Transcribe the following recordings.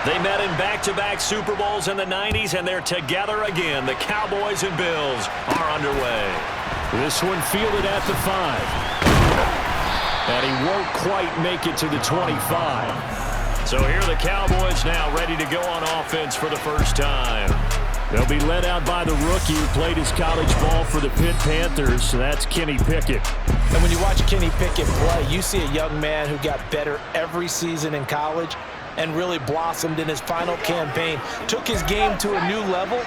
They met in back-to-back Super Bowls in the 90s, and they're together again. The Cowboys and Bills are underway. This one fielded at the 5. And he won't quite make it to the 25. So here are the Cowboys now ready to go on offense for the first time. They'll be led out by the rookie who played his college ball for the Pitt Panthers, so that's Kenny Pickett. And when you watch Kenny Pickett play, you see a young man who got better every season in college and really blossomed in his final campaign, took his game to a new level,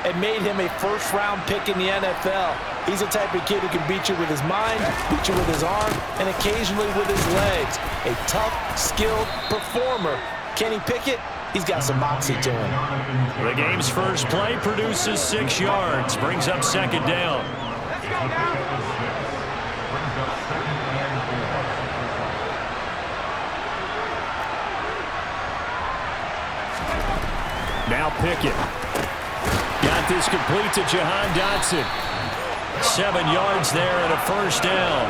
and made him a first-round pick in the NFL. He's the type of kid who can beat you with his mind, beat you with his arm, and occasionally with his legs. A tough, skilled performer. Kenny Pickett, he's got some moxie to him. The game's first play produces 6 yards, brings up second down. Now Pickett. Got this complete to Jahan Dotson. 7 yards there and a first down.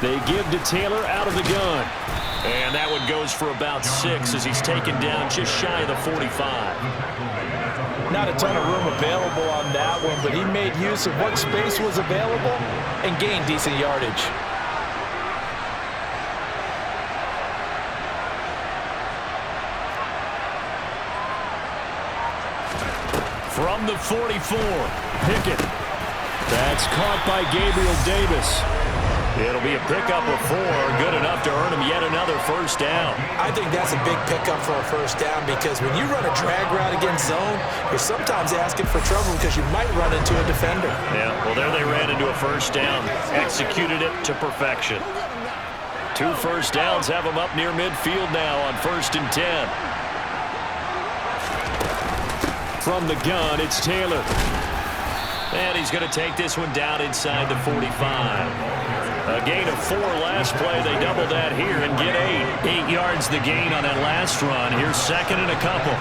They give to Taylor out of the gun. And that one goes for about 6 as he's taken down just shy of the 45. Not a ton of room available on that one, but he made use of what space was available and gained decent yardage. From the 44, Pickett. That's caught by Gabriel Davis. It'll be a pickup of 4, good enough to earn him yet another first down. I think that's a big pickup for a first down because when you run a drag route against zone, you're sometimes asking for trouble because you might run into a defender. Yeah, well, there they ran into a first down, executed it to perfection. 2 first downs have them up near midfield now on 1st and 10. From the gun, it's Taylor. And he's going to take this one down inside the 45. A gain of 4 last play. They double that here and get 8. 8 yards the gain on that last run. Here's second and a couple.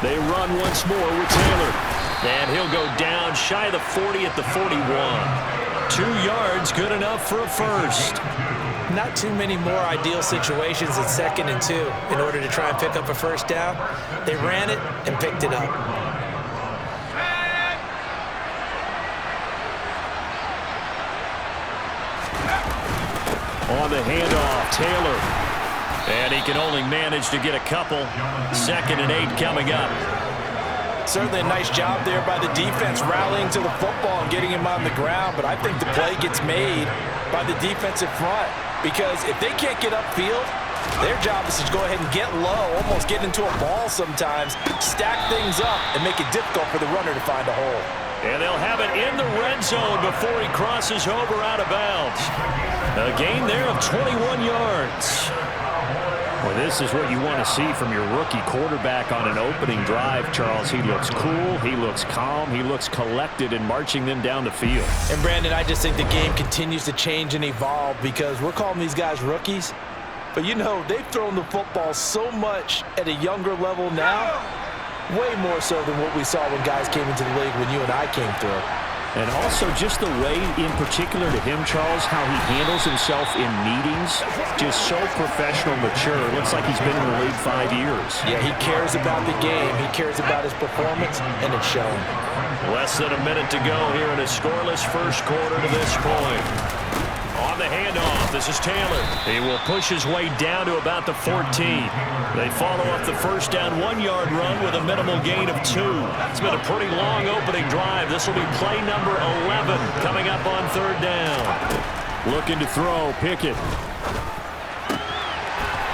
They run once more with Taylor. And he'll go down shy of the 40 at the 41. 2 yards, good enough for a first. Not too many more ideal situations in 2nd and 2 in order to try and pick up a first down. They ran it and picked it up. On the handoff, Taylor. And he can only manage to get a couple. 2nd and 8 coming up. Certainly a nice job there by the defense rallying to the football and getting him on the ground, but I think the play gets made by the defensive front because if they can't get upfield, their job is to go ahead and get low, almost get into a ball sometimes, stack things up, and make it difficult for the runner to find a hole. And they'll have it in the red zone before he crosses over out of bounds. A gain there of 21 yards. Well, this is what you want to see from your rookie quarterback on an opening drive, Charles. He looks cool, he looks calm, he looks collected in marching them down the field. And, Brandon, I just think the game continues to change and evolve because we're calling these guys rookies. But, you know, they've thrown the football so much at a younger level now, way more so than what we saw when guys came into the league when you and I came through. And also just the way, in particular to him, Charles, how he handles himself in meetings, just so professional, mature. Looks like he's been in the league 5 years. Yeah, he cares about the game. He cares about his performance, and it's showing. Less than a minute to go here in a scoreless first quarter to this point. On the handoff, this is Taylor. He will push his way down to about the 14. They follow up the first down 1-yard run with a minimal gain of 2. It's been a pretty long opening drive. This will be play number 11 coming up on 3rd down. Looking to throw, Pickett.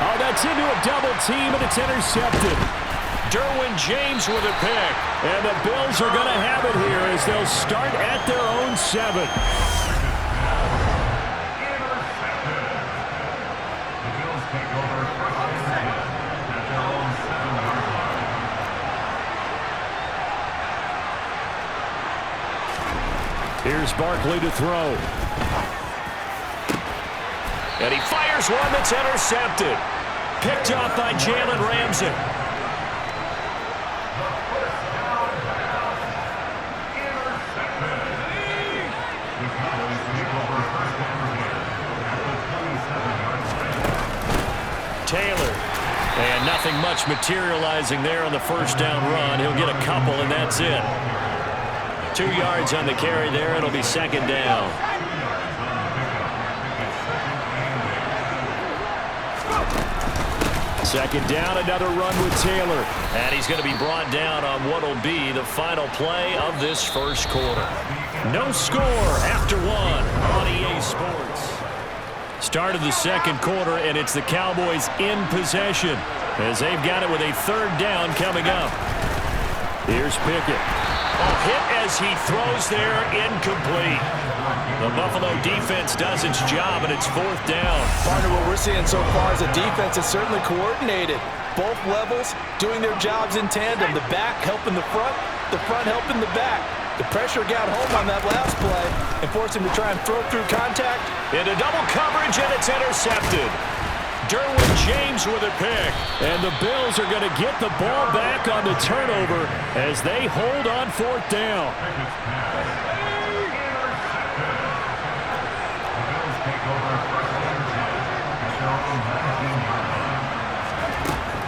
Oh, that's into a double team, and it's intercepted. Derwin James with a pick. And the Bills are going to have it here as they'll start at their own 7. Here's Barkley to throw. And he fires one that's intercepted. Picked up by Jalen Ramsey. Taylor. And nothing much materializing there on the first down run. He'll get a couple, and that's it. 2 yards on the carry there. It'll be second down. Second down, another run with Taylor. And he's going to be brought down on what will be the final play of this first quarter. No score after one on EA Sports. Start of the second quarter, and it's the Cowboys in possession as they've got it with a third down coming up. Here's Pickett. Hit as he throws there, incomplete. The Buffalo defense does its job, and it's fourth down. Partner, what we're seeing so far is the defense is certainly coordinated. Both levels doing their jobs in tandem. The back helping the front helping the back. The pressure got home on that last play and forced him to try and throw through contact. Into double coverage, and it's intercepted. Derwin James with a pick. And the Bills are going to get the ball back on the turnover as they hold on fourth down.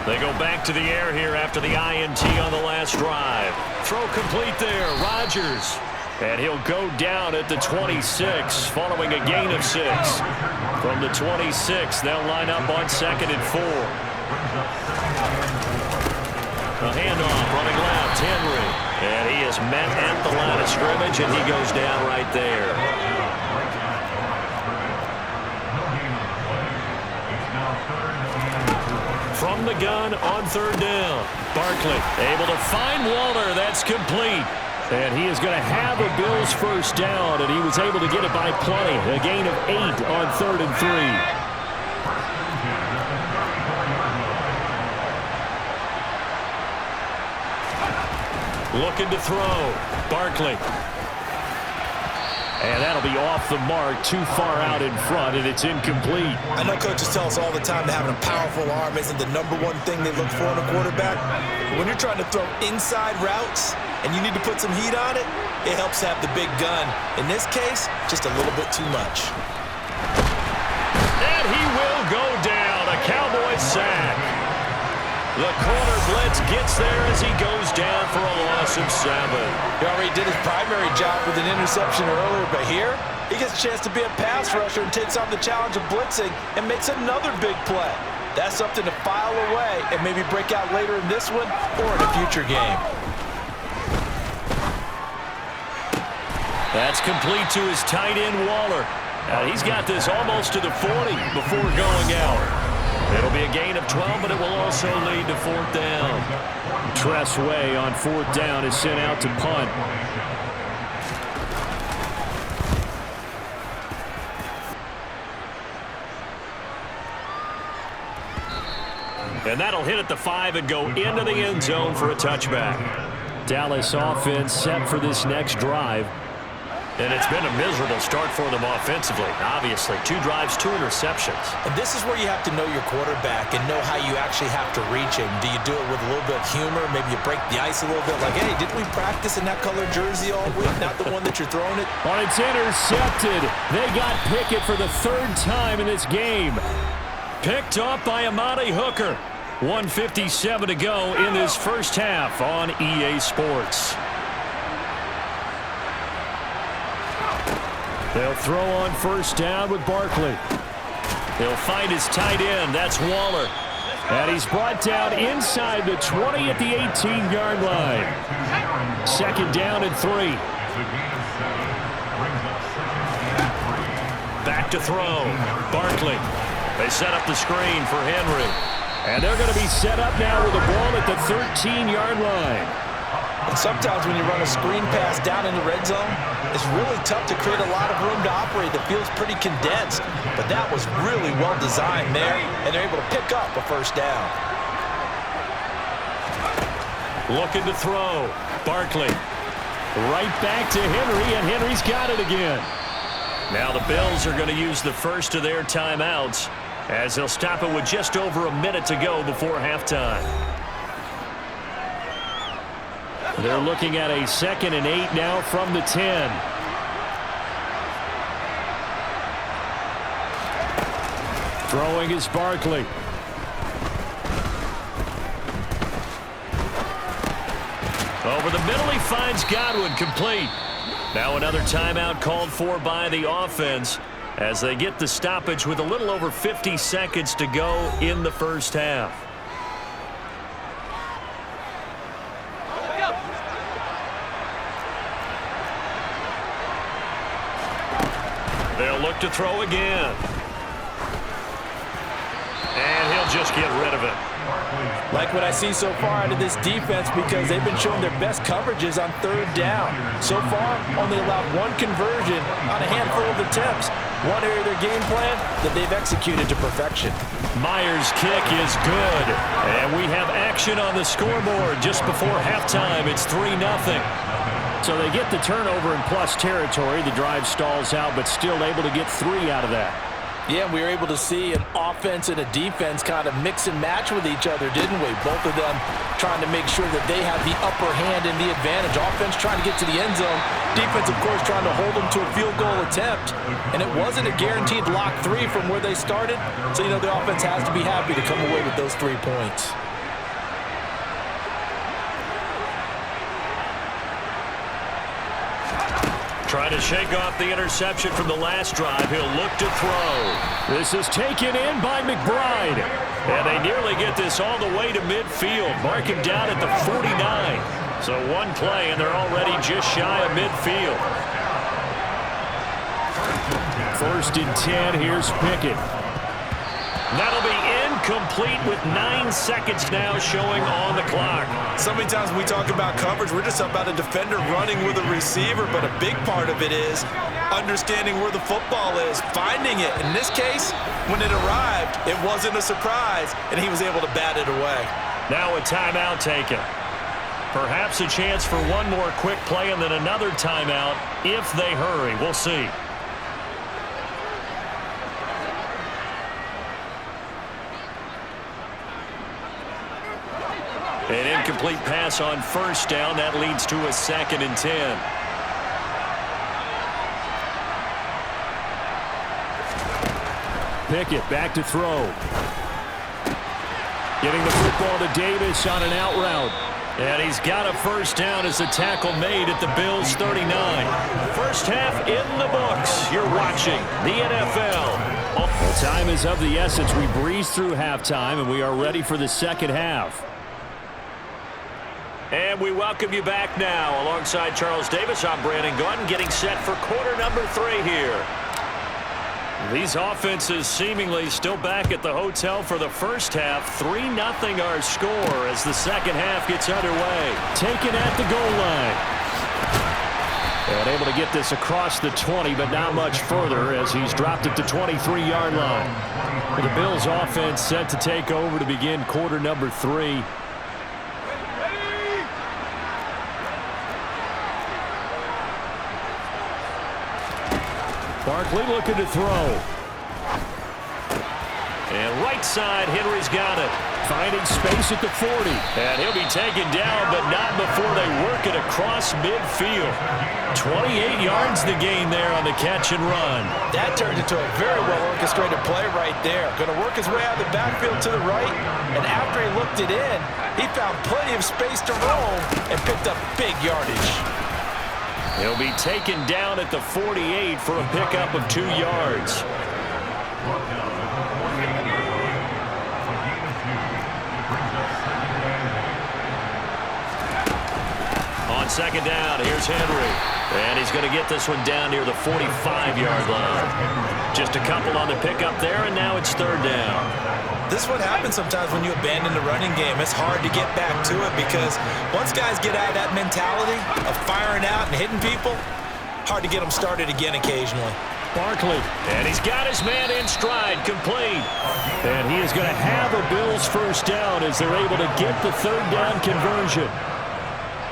They go back to the air here after the INT on the last drive. Throw complete there, Rodgers. And he'll go down at the 26 following a gain of 6. From the 26, they'll line up on 2nd and 4. A handoff, running left, Henry. And he is met at the line of scrimmage, and he goes down right there. From the gun on third down. Barkley able to find Waller. That's complete. And he is going to have a Bills first down, and he was able to get it by plenty. A gain of 8 on 3rd and 3. Looking to throw. Barkley. And that'll be off the mark, too far out in front, and it's incomplete. I know coaches tell us all the time that having a powerful arm isn't the #1 thing they look for in a quarterback. But when you're trying to throw inside routes and you need to put some heat on it, it helps to have the big gun. In this case, just a little bit too much. And he will go down. A Cowboys sack. The corner blitz gets there as he goes down for a loss of 7. He already did his primary job with an interception earlier, but here he gets a chance to be a pass rusher and takes on the challenge of blitzing and makes another big play. That's something to file away and maybe break out later in this one or in a future game. That's complete to his tight end, Waller. Now he's got this almost to the 40 before going out. It'll be a gain of 12, but it will also lead to fourth down. Tressway on fourth down is sent out to punt. And that'll hit at the 5 and go into the end zone for a touchback. Dallas offense set for this next drive. And it's been a miserable start for them offensively. Obviously, 2 drives, 2 interceptions. And this is where you have to know your quarterback and know how you actually have to reach him. Do you do it with a little bit of humor? Maybe you break the ice a little bit like, hey, didn't we practice in that color jersey all week? Not the one that you're throwing it? Oh, it's intercepted. They got Pickett for the 3rd time in this game. Picked up by Amani Hooker. 1:57 to go in this first half on EA Sports. They'll throw on first down with Barkley. He'll find his tight end. That's Waller. And he's brought down inside the 20 at the 18-yard line. 2nd down and 3. Back to throw. Barkley. They set up the screen for Henry. And they're going to be set up now with the ball at the 13-yard line. And sometimes when you run a screen pass down in the red zone, it's really tough to create a lot of room to operate that feels pretty condensed. But that was really well designed there, and they're able to pick up a first down. Looking to throw. Barkley. Right back to Henry, and Henry's got it again. Now the Bills are going to use the first of their timeouts as they'll stop it with just over a minute to go before halftime. They're looking at a 2nd and 8 now from the 10. Throwing is Barkley. Over the middle, he finds Godwin, complete. Now another timeout called for by the offense as they get the stoppage with a little over 50 seconds to go in the first half. They'll look to throw again. And he'll just get rid of it. Like what I see so far out of this defense, because they've been showing their best coverages on 3rd down. So far, only allowed 1 conversion on a handful of attempts. One area of their game plan that they've executed to perfection. Myers' kick is good. And we have action on the scoreboard just before halftime. It's 3-0. So they get the turnover in plus territory. The drive stalls out, but still able to get 3 out of that. Yeah, we were able to see an offense and a defense kind of mix and match with each other, didn't we? Both of them trying to make sure that they have the upper hand and the advantage. Offense trying to get to the end zone. Defense, of course, trying to hold them to a field goal attempt. And it wasn't a guaranteed lock 3 from where they started. So, you know, the offense has to be happy to come away with those 3 points. Trying to shake off the interception from the last drive. He'll look to throw. This is taken in by McBride. And they nearly get this all the way to midfield. Mark him down at the 49. So one play, and they're already just shy of midfield. 1st and 10. Here's Pickett. That'll be incomplete with 9 seconds now showing on the clock. So many times when we talk about coverage, we're just about a defender running with a receiver, but a big part of it is understanding where the football is, finding it. In this case, when it arrived, it wasn't a surprise, and he was able to bat it away. Now a timeout taken. Perhaps a chance for one more quick play and then another timeout if they hurry. We'll see. An incomplete pass on 1st down. That leads to a 2nd and 10. Pickett back to throw. Giving the football to Davis on an out route. And he's got a 1st down as the tackle made at the Bills' 39. First half in the books. You're watching the NFL. Well, time is of the essence. We breeze through halftime, and we are ready for the second half. And we welcome you back now. Alongside Charles Davis, I'm Brandon Gordon, getting set for quarter number 3 here. These offenses seemingly still back at the hotel for the first half. 3-0 our score as the second half gets underway. Taken at the goal line. And able to get this across the 20, but not much further as he's dropped it to 23-yard line. The Bills offense set to take over to begin quarter number 3. Barkley looking to throw. And right side, Henry's got it. Finding space at the 40. And he'll be taken down, but not before they work it across midfield. 28 yards the gain there on the catch and run. That turned into a very well-orchestrated play right there. Going to work his way out of the backfield to the right, and after he looked it in, he found plenty of space to roam and picked up big yardage. He'll be taken down at the 48 for a pickup of 2 yards. On second down, here's Henry. And he's going to get this one down near the 45-yard line. Just a couple on the pickup there, and now it's 3rd down. This is what happens sometimes when you abandon the running game. It's hard to get back to it because once guys get out of that mentality of firing out and hitting people, hard to get them started again occasionally. Barkley. And he's got his man in stride, complete. And he is going to have a Bills 1st down as they're able to get the 3rd down conversion.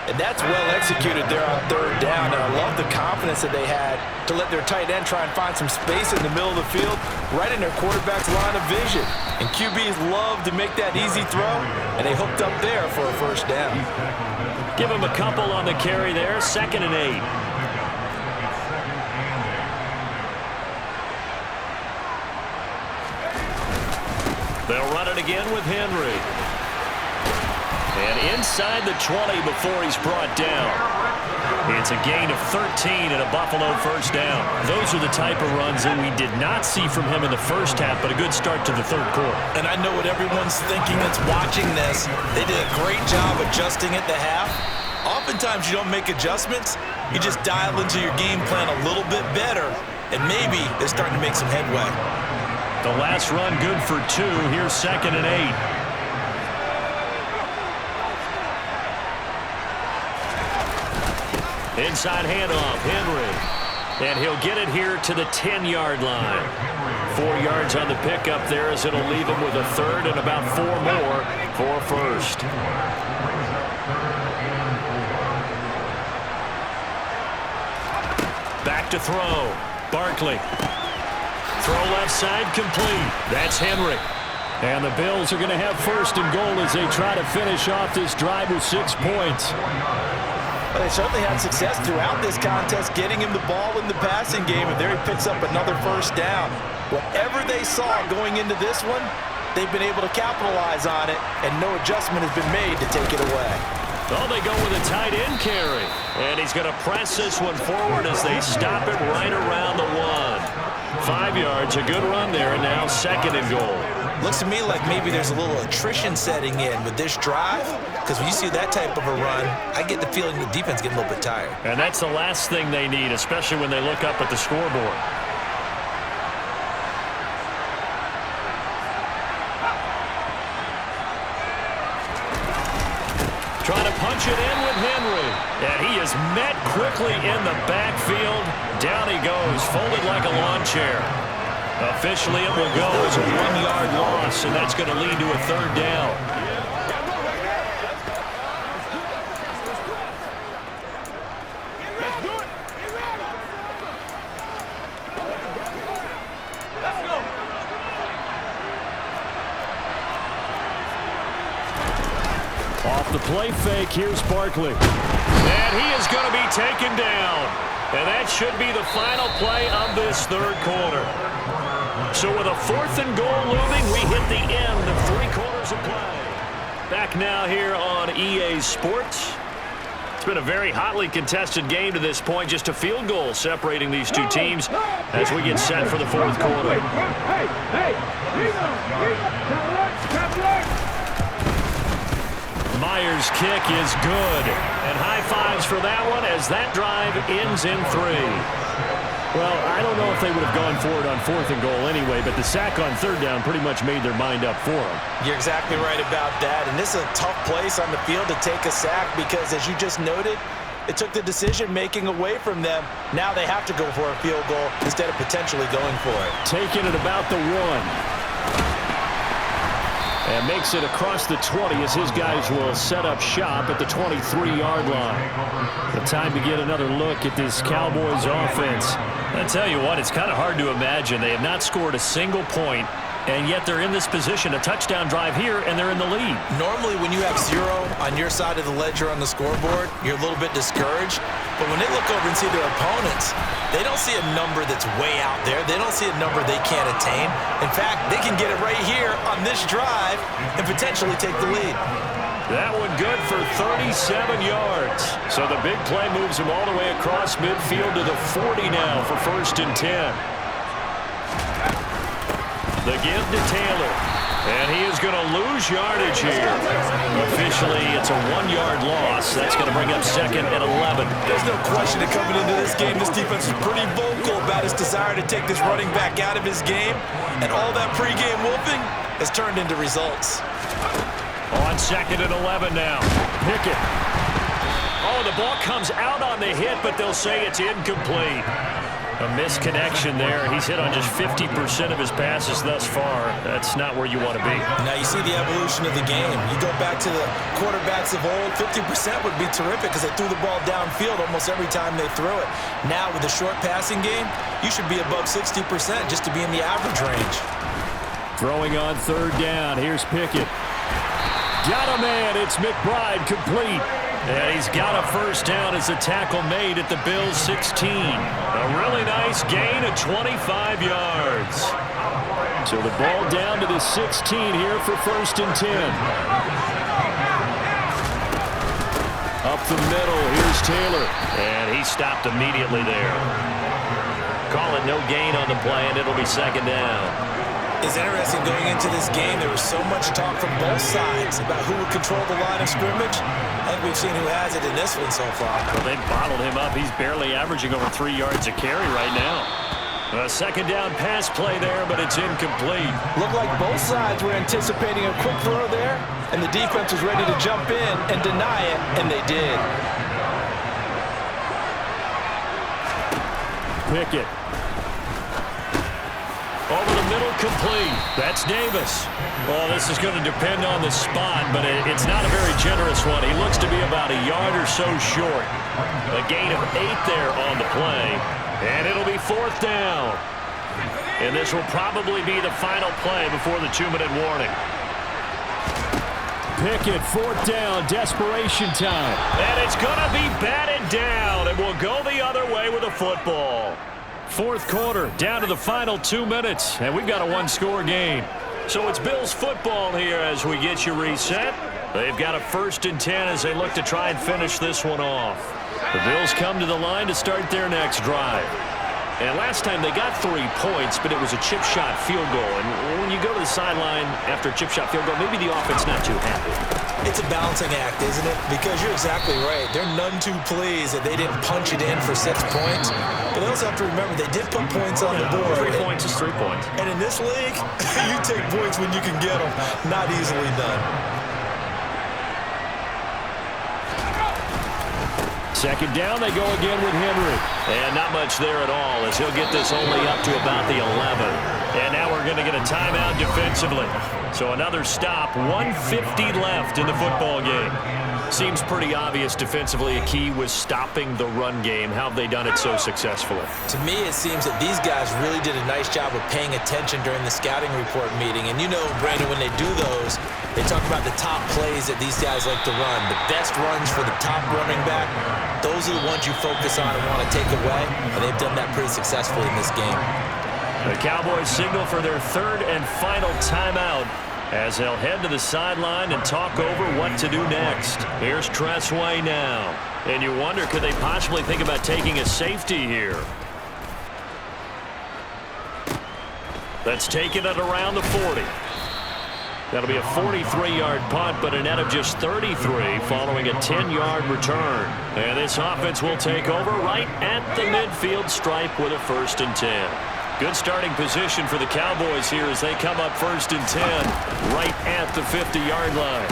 And that's well executed there on third down. And I love the confidence that they had to let their tight end try and find some space in the middle of the field, right in their quarterback's line of vision. And QBs love to make that easy throw, and they hooked up there for a first down. Give him a couple on the carry there, 2nd and 8. They'll run it again with Henry. And inside the 20 before he's brought down. It's a gain of 13 and a Buffalo first down. Those are the type of runs that we did not see from him in the first half, but a good start to the third quarter. And I know what everyone's thinking that's watching this. They did a great job adjusting at the half. Oftentimes you don't make adjustments. You just dial into your game plan a little bit better, and maybe they're starting to make some headway. The last run good for 2. Here's 2nd and 8. Inside handoff, Henry. And he'll get it here to the 10-yard line. 4 yards on the pickup there as it'll leave him with a third and about 4 more for first. Back to throw. Barkley. Throw left side complete. That's Henry. And the Bills are going to have first and goal as they try to finish off this drive with 6 points. Well, they certainly had success throughout this contest getting him the ball in the passing game, and there he picks up another first down. Whatever they saw going into this one, they've been able to capitalize on it, and no adjustment has been made to take it away. Oh, they go with a tight end carry. And he's going to press this one forward as they stop it right around the 1. 5 yards, a good run there, and now 2nd and goal. Looks to me like maybe there's a little attrition setting in with this drive, because when you see that type of a run, I get the feeling the defense getting a little bit tired. And that's the last thing they need, especially when they look up at the scoreboard. Trying to punch it in with Henry. And he is met quickly in the backfield. Down he goes, folded like a lawn chair. Officially, it will go as a 1-yard loss, and that's going to lead to a third down. Off the play fake, here's Barkley. And he is going to be taken down. And that should be the final play of this third quarter. So with a 4th and goal looming, we hit the end of 3 quarters of play. Back now here on EA Sports. It's been a very hotly contested game to this point. Just a field goal separating these two teams as we get set for the 4th quarter. Myers' kick is good. And high fives for that one as that drive ends in 3. Well, I don't know if they would have gone for it on 4th and goal anyway, but the sack on 3rd down pretty much made their mind up for them. You're exactly right about that, and this is a tough place on the field to take a sack because, as you just noted, it took the decision-making away from them. Now they have to go for a field goal instead of potentially going for it. Taking it about the 1. And makes it across the 20 as his guys will set up shop at the 23-yard line. The time to get another look at this Cowboys offense. I tell you what, it's kind of hard to imagine. They have not scored a single point, and yet they're in this position, a touchdown drive here, and they're in the lead. Normally, when you have 0 on your side of the ledger on the scoreboard, you're a little bit discouraged. But when they look over and see their opponents, they don't see a number that's way out there. They don't see a number they can't attain. In fact, they can get it right here on this drive and potentially take the lead. That one good for 37 yards. So the big play moves him all the way across midfield to the 40 now for 1st and 10. The give to Taylor. And he is going to lose yardage here. Officially, it's a 1-yard loss. That's going to bring up 2nd and 11. There's no question that coming into this game, this defense is pretty vocal about his desire to take this running back out of his game. And all that pregame wolfing has turned into results. On 2nd and 11 now. Pickett. Oh, the ball comes out on the hit, but they'll say it's incomplete. A misconnection there. He's hit on just 50% of his passes thus far. That's not where you want to be. Now you see the evolution of the game. You go back to the quarterbacks of old, 50% would be terrific because they threw the ball downfield almost every time they threw it. Now with the short passing game, you should be above 60% just to be in the average range. Throwing on third down. Here's Pickett. Got a man. It's McBride complete. And he's got a first down as a tackle made at the Bills' 16. A really nice gain of 25 yards. So the ball down to the 16 here for 1st and 10. Up the middle, here's Taylor. And he stopped immediately there. Call it no gain on the play, and it'll be 2nd down. It's interesting going into this game. There was so much talk from both sides about who would control the line of scrimmage. I think we've seen who has it in this one so far. Well, they've bottled him up. He's barely averaging over 3 yards a carry right now. A 2nd down pass play there, but it's incomplete. Looked like both sides were anticipating a quick throw there, and the defense was ready to jump in and deny it, and they did. Pickett. Over the middle, complete. That's Davis. Well, this is going to depend on the spot, but it's not a very generous one. He looks to be about a yard or so short. A gain of 8 there on the play, and it'll be 4th down. And this will probably be the final play before the 2-minute warning. Pickett, 4th down, desperation time. And it's going to be batted down, and we'll go the other way with a football. 4th quarter, down to the final 2 minutes, and we've got a 1-score game. So it's Bills football here as we get you reset. They've got a 1st and 10 as they look to try and finish this one off. The Bills come to the line to start their next drive. And last time they got 3 points, but it was a chip shot field goal. And when you go to the sideline after a chip shot field goal, maybe the offense not too happy. It's a balancing act, isn't it? Because you're exactly right. They're none too pleased that they didn't punch it in for 6 points. But they also have to remember they did put points on the board. 3 points is 3 points. And in this league, you take points when you can get them. Not easily done. 2nd down, they go again with Henry. And not much there at all as he'll get this only up to about the 11. And now we're going to get a timeout defensively. So another stop, 1:50 left in the football game. Seems pretty obvious defensively a key was stopping the run game. How have they done it so successfully? To me, it seems that these guys really did a nice job of paying attention during the scouting report meeting. And you know, Brandon, when they do those, they talk about the top plays that these guys like to run. The best runs for the top running back, those are the ones you focus on and want to take away. And they've done that pretty successfully in this game. The Cowboys signal for their 3rd and final timeout as they'll head to the sideline and talk over what to do next. Here's Tressway now. And you wonder, could they possibly think about taking a safety here? That's taken it around the 40. That'll be a 43-yard punt, but a net of just 33 following a 10-yard return. And this offense will take over right at the midfield stripe with a 1st and 10. Good starting position for the Cowboys here as they come up 1st and 10 right at the 50-yard line.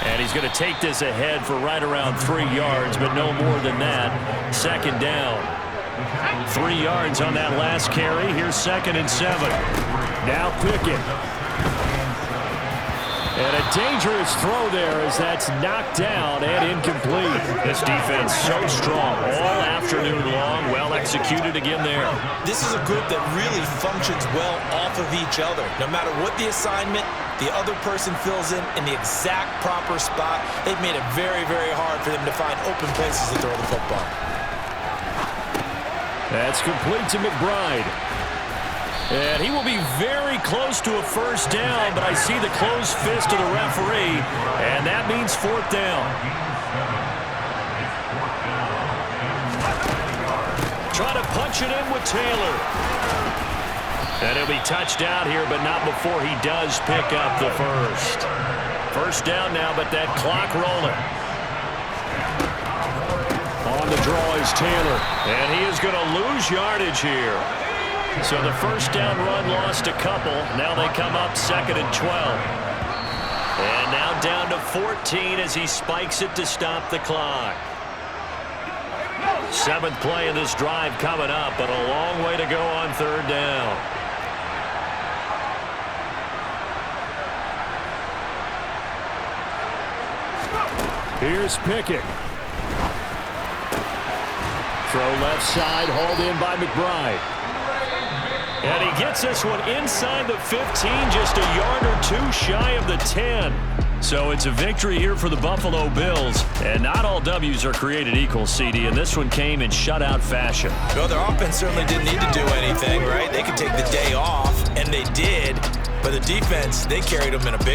And he's going to take this ahead for right around 3 yards, but no more than that. 2nd down. 3 yards on that last carry. Here's 2nd and 7. Now Pickett. And a dangerous throw there as that's knocked down and incomplete. This defense so strong all afternoon long. Well executed again there. This is a group that really functions well off of each other. No matter what the assignment, the other person fills in the exact proper spot. They've made it very, very hard for them to find open places to throw the football. That's complete to McBride. And he will be very close to a 1st down, but I see the closed fist of the referee, and that means 4th down. Try to punch it in with Taylor. And he'll be touched out here, but not before he does pick up the 1st. 1st down now, but that clock rolling. On the draw is Taylor, and he is going to lose yardage here. So the 1st down run lost a couple. Now they come up 2nd and 12. And now down to 14 as he spikes it to stop the clock. Seventh play of this drive coming up, but a long way to go on third down. Here's Pickett. Throw left side, hauled in by McBride. And he gets this one inside the 15, just a yard or two shy of the 10. So it's a victory here for the Buffalo Bills. And not all W's are created equal, CD, and this one came in shutout fashion. Well, their offense certainly didn't need to do anything, right? They could take the day off, and they did. But the defense, they carried them in a big